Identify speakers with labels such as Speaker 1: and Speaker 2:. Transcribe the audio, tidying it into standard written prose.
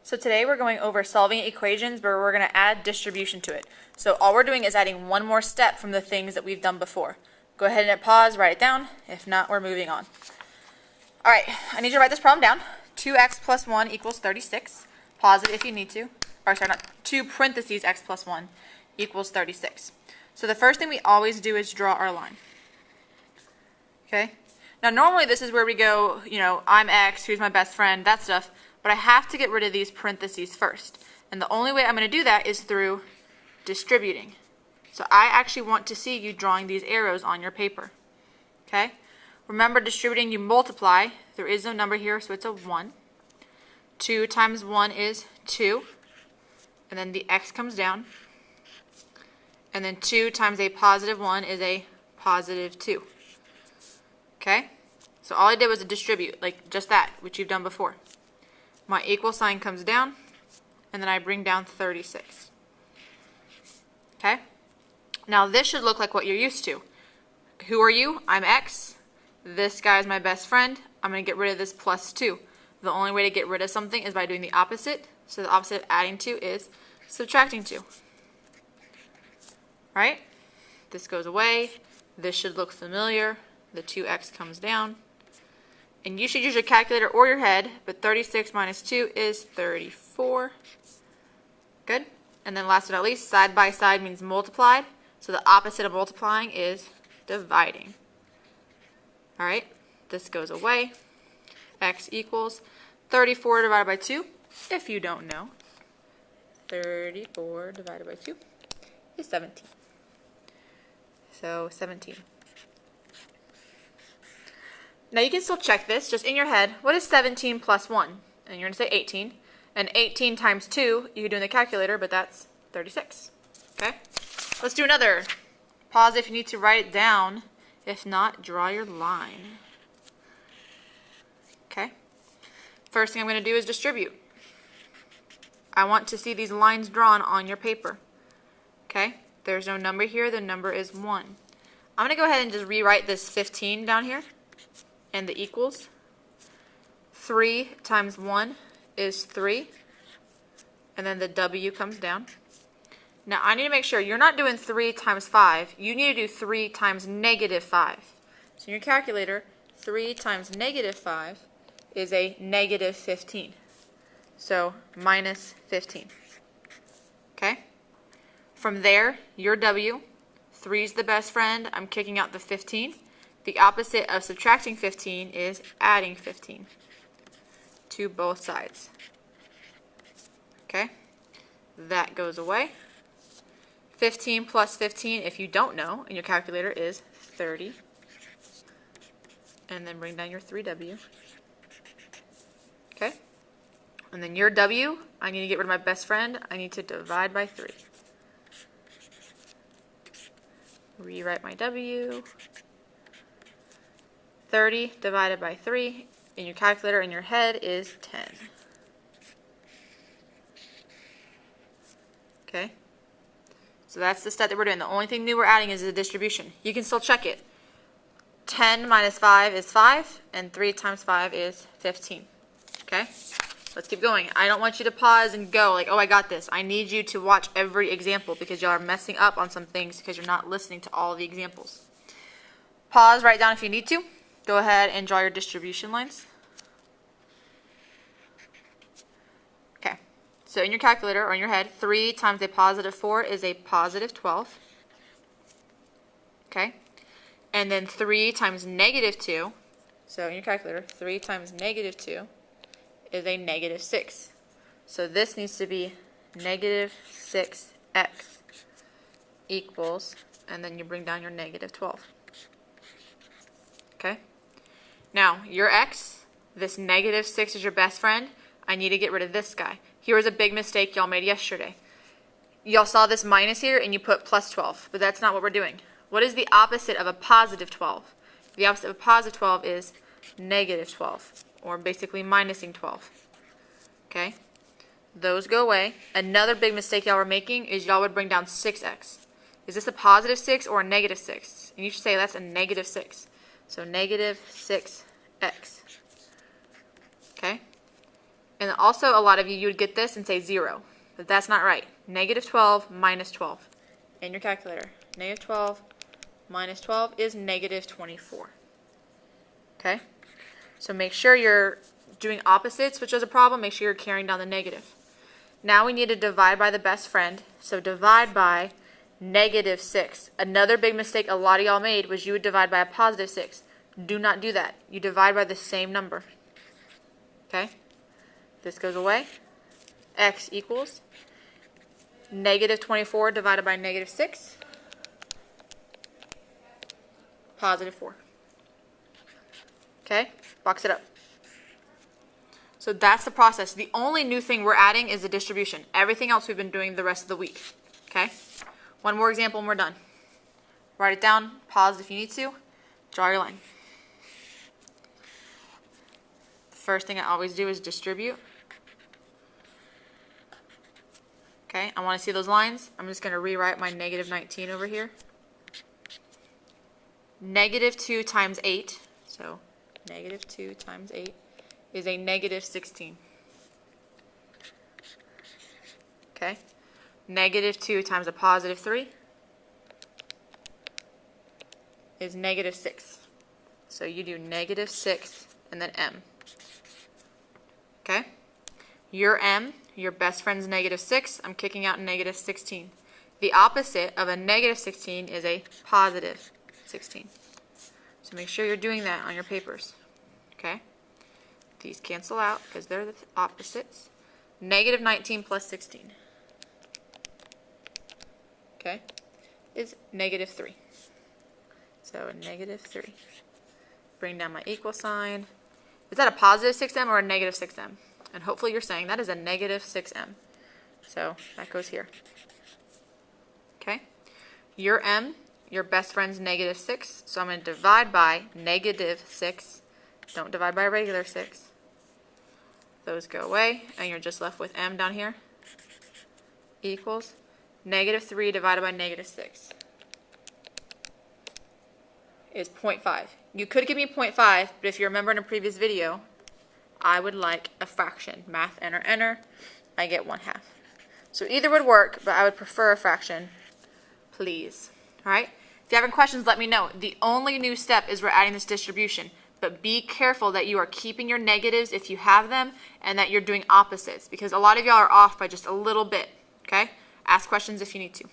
Speaker 1: So today we're going over solving equations, but we're going to add distribution to it. So all we're doing is adding one more step from the things that we've done before. Go ahead and hit pause, write it down. If not, we're moving on. All right, I need you to write this problem down. 2x plus 1 equals 36. Pause it if you need to. Or sorry, not 2 parentheses x plus 1 equals 36. So the first thing we always do is draw our line. Okay? Now normally this is where we go, I'm x, who's my best friend, that stuff. But I have to get rid of these parentheses first. And the only way I'm going to do that is through distributing. So I actually want to see you drawing these arrows on your paper. Okay? Remember, distributing, you multiply. There is no number here, so it's a 1. 2 times 1 is 2. And then the x comes down. And then 2 times a positive 1 is a positive 2. Okay? So all I did was distribute, like just that, which you've done before. My equal sign comes down, and then I bring down 36. Okay? Now this should look like what you're used to. Who are you? I'm x. This guy is my best friend. I'm going to get rid of this plus 2. The only way to get rid of something is by doing the opposite. So the opposite of adding 2 is subtracting 2. Right? This goes away. This should look familiar. The 2x comes down. And you should use your calculator or your head, but 36 minus 2 is 34. Good? And then last but not least, side by side means multiplied. So the opposite of multiplying is dividing. All right? This goes away. X equals 34 divided by 2, if you don't know. 34 divided by 2 is 17. So 17. Now you can still check this, just in your head. What is 17 plus 1? And you're going to say 18. And 18 times 2, you can do in the calculator, but that's 36. Okay? Let's do another. Pause if you need to write it down. If not, draw your line. Okay? First thing I'm going to do is distribute. I want to see these lines drawn on your paper. Okay? There's no number here. The number is 1. I'm going to go ahead and just rewrite this 15 down here. And the equals. 3 times 1 is 3. And then the W comes down. Now I need to make sure you're not doing 3 times 5. You need to do 3 times negative 5. So in your calculator, 3 times negative 5 is a negative 15. So minus 15. Okay? From there, your W, 3 is the best friend. I'm kicking out the 15. The opposite of subtracting 15 is adding 15 to both sides. Okay? That goes away. 15 plus 15, if you don't know, in your calculator is 30. And then bring down your 3W. Okay? And then your W, I need to get rid of my best friend. I need to divide by 3. Rewrite my W. 30 divided by 3 in your calculator in your head is 10. Okay? So that's the step that we're doing. The only thing new we're adding is the distribution. You can still check it. 10 minus 5 is 5, and 3 times 5 is 15. Okay? Let's keep going. I don't want you to pause and go like, oh, I got this. I need you to watch every example because y'all are messing up on some things because you're not listening to all the examples. Pause, write down if you need to. Go ahead and draw your distribution lines. Okay, so in your calculator or in your head, 3 times a positive 4 is a positive 12. Okay, and then 3 times negative 2, so in your calculator, 3 times negative 2 is a negative 6. So this needs to be negative 6x equals, and then you bring down your negative 12. Okay? Now, your x, this negative 6 is your best friend. I need to get rid of this guy. Here was a big mistake y'all made yesterday. Y'all saw this minus here and you put plus 12, but that's not what we're doing. What is the opposite of a positive 12? The opposite of a positive 12 is negative 12, or basically minusing 12. Okay? Those go away. Another big mistake y'all were making is y'all would bring down 6x. Is this a positive 6 or a negative 6? And you should say that's a negative 6. So negative 6x. Okay? And also a lot of you would get this and say 0, but that's not right. Negative 12 minus 12 in your calculator. Negative 12 minus 12 is negative 24. Okay? So make sure you're doing opposites, which is a problem. Make sure you're carrying down the negative. Now we need to divide by the best friend. So divide by negative 6. Another big mistake a lot of y'all made was you would divide by a positive 6. Do not do that. You divide by the same number. Okay? This goes away. X equals negative 24 divided by negative 6. Positive 4. Okay? Box it up. So that's the process. The only new thing we're adding is the distribution. Everything else we've been doing the rest of the week. Okay? One more example and we're done. Write it down. Pause if you need to. Draw your line. The first thing I always do is distribute. Okay, I want to see those lines. I'm just going to rewrite my negative 19 over here. Negative 2 times 8, so negative 2 times 8 is a negative 16. Okay, negative 2 times a positive 3 is negative 6. So you do negative 6 and then m. Okay, your m, your best friend's negative 6. I'm kicking out negative 16. The opposite of a negative 16 is a positive 16. So make sure you're doing that on your papers. Okay? These cancel out because they're the opposites. Negative 19 plus 16. Okay? Is negative 3. So negative 3. Bring down my equal sign. Is that a positive 6m or a negative 6m? And hopefully you're saying that is a negative 6m. So that goes here. Okay? Your m, your best friend's negative 6. So I'm going to divide by negative 6. Don't divide by a regular 6. Those go away. And you're just left with m down here. Equals negative 3 divided by negative 6. Is 0.5. You could give me 0.5, but if you remember in a previous video, I would like a fraction. Math, enter. I get 1/2. So either would work, but I would prefer a fraction, please. All right? If you have any questions, let me know. The only new step is we're adding this distribution, but be careful that you are keeping your negatives if you have them and that you're doing opposites because a lot of y'all are off by just a little bit, okay? Ask questions if you need to.